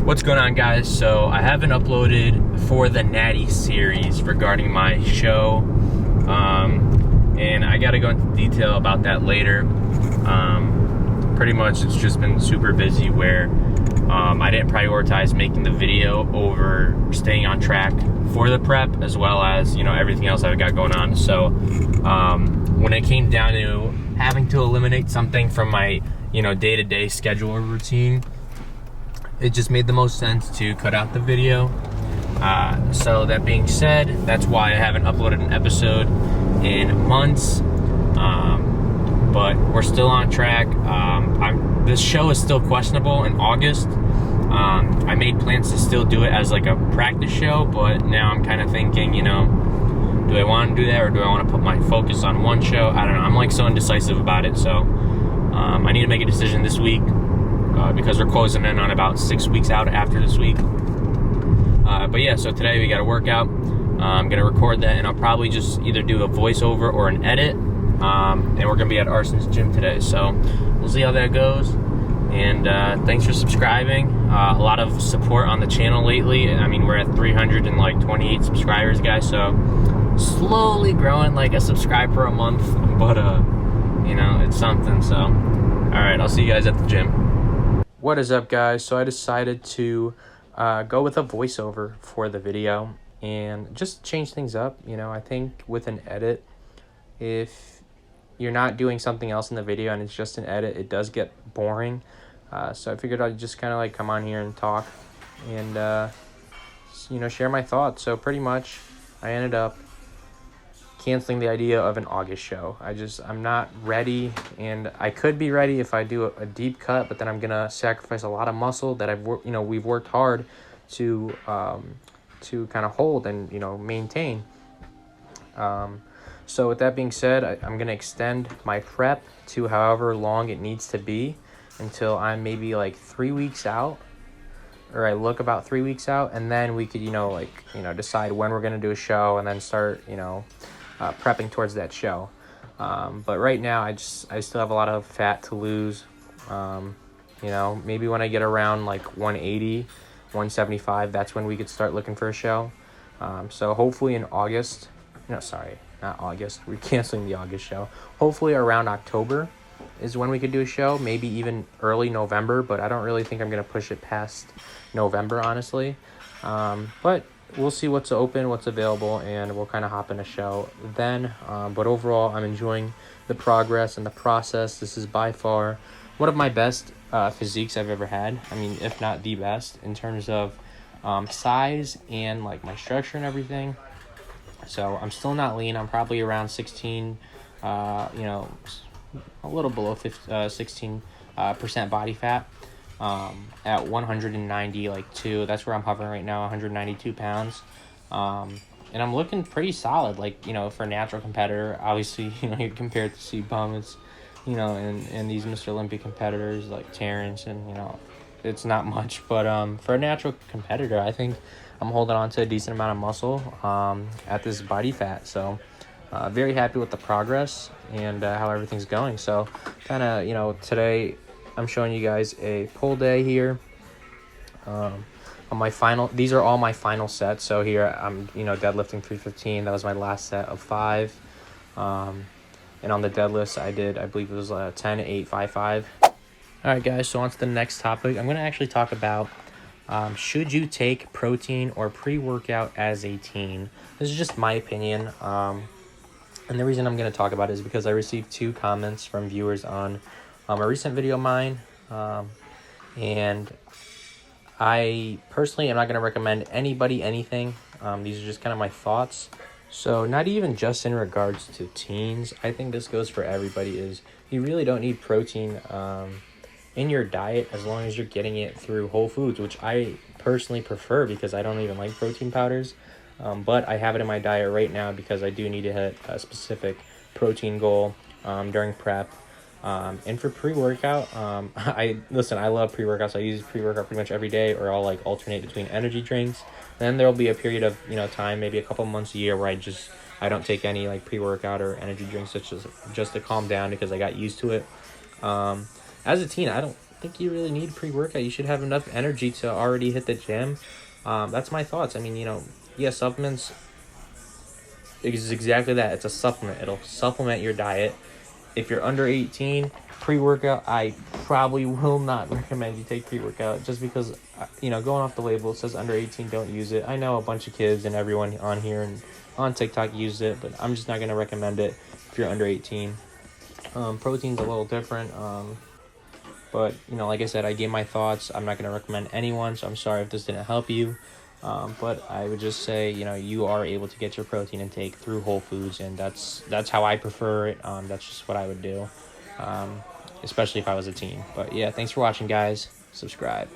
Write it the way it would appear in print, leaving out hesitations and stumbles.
What's going on, guys? So I haven't uploaded for the Natty series regarding my show, and I got to go into detail about that later. Pretty much it's just been super busy where I didn't prioritize making the video over staying on track for the prep, as well as, everything else I've got going on. So when it came down to having to eliminate something from my day-to-day schedule or routine, it just made the most sense to cut out the video. So that being said, that's why I haven't uploaded an episode in months. But we're still on track. This show is still questionable in August. I made plans to still do it as like a practice show, but now I'm kind of thinking, do I want to do that, or do I want to put my focus on one show? I don't know. I'm like so indecisive about it. So I need to make a decision this week. Because we're closing in on about 6 weeks out after this week. But yeah, so today we got a workout. I'm going to record that, and I'll probably just either do a voiceover or an edit. And we're going to be at Arson's gym today. So we'll see how that goes. And thanks for subscribing. A lot of support on the channel lately. I mean, we're at 328 subscribers, guys. So slowly growing, like a subscriber a month. But, it's something. So, all right, I'll see you guys at the gym. What is up, guys? So I decided to go with a voiceover for the video and just change things up. I think with an edit, if you're not doing something else in the video and it's just an edit, it does get boring. So I figured I'd just kind of like come on here and talk and, share my thoughts. So pretty much I ended up canceling the idea of an August show. I'm not ready, and I could be ready if I do a deep cut, but then I'm gonna sacrifice a lot of muscle that we've worked hard to kind of hold and maintain. So with that being said, I'm gonna extend my prep to however long it needs to be until I'm maybe like 3 weeks out, or I look about 3 weeks out, and then we could decide when we're gonna do a show and then start prepping towards that show. But right now I still have a lot of fat to lose. Maybe when I get around like 180, 175, that's when we could start looking for a show. So hopefully in August, not August, we're canceling the August show. Hopefully around October is when we could do a show, maybe even early November, but I don't really think I'm going to push it past November, honestly. But we'll see what's open, what's available, and we'll kind of hop in a show then. But overall, I'm enjoying the progress and the process. This is by far one of my best physiques I've ever had. I mean, if not the best in terms of size and like my structure and everything. So I'm still not lean. I'm probably around 16, a little below 16% body fat. At 192, that's where I'm hovering right now, 192 pounds. And I'm looking pretty solid, for a natural competitor. Obviously, you compare it to C-Bum, it's, and these Mr. Olympia competitors like Terrence, and, it's not much. But for a natural competitor, I think I'm holding on to a decent amount of muscle at this body fat. So very happy with the progress and how everything's going. So kind of, today I'm showing you guys a pull day here. On my final, these are all my final sets. So here I'm, deadlifting 315. That was my last set of 5. And on the deadlifts, I believe it was 10, 8, 5, 5. All right, guys. So on to the next topic. I'm going to actually talk about should you take protein or pre-workout as a teen? This is just my opinion. And the reason I'm going to talk about it is because I received 2 comments from viewers on a recent video of mine, and I personally am not going to recommend anybody anything. These are just kind of my thoughts. So not even just in regards to teens, I think this goes for everybody, is you really don't need protein in your diet as long as you're getting it through whole foods, which I personally prefer because I don't even like protein powders. But I have it in my diet right now because I do need to hit a specific protein goal during prep. And for pre-workout, I love pre-workouts. I use pre-workout pretty much every day, or I'll like alternate between energy drinks. Then there'll be a period of, time, maybe a couple months a year where I don't take any like pre-workout or energy drinks, just to calm down because I got used to it. As a teen, I don't think you really need pre-workout. You should have enough energy to already hit the gym. That's my thoughts. I mean, yeah, supplements is exactly that. It's a supplement. It'll supplement your diet. If you're under 18, pre-workout, I probably will not recommend you take pre-workout just because, going off the label, it says under 18, don't use it. I know a bunch of kids and everyone on here and on TikTok use it, but I'm just not going to recommend it if you're under 18. Protein's a little different. But, like I said, I gave my thoughts. I'm not going to recommend anyone, so I'm sorry if this didn't help you. But I would just say, you are able to get your protein intake through Whole Foods, and that's how I prefer it. That's just what I would do, especially if I was a teen. But, yeah, thanks for watching, guys. Subscribe.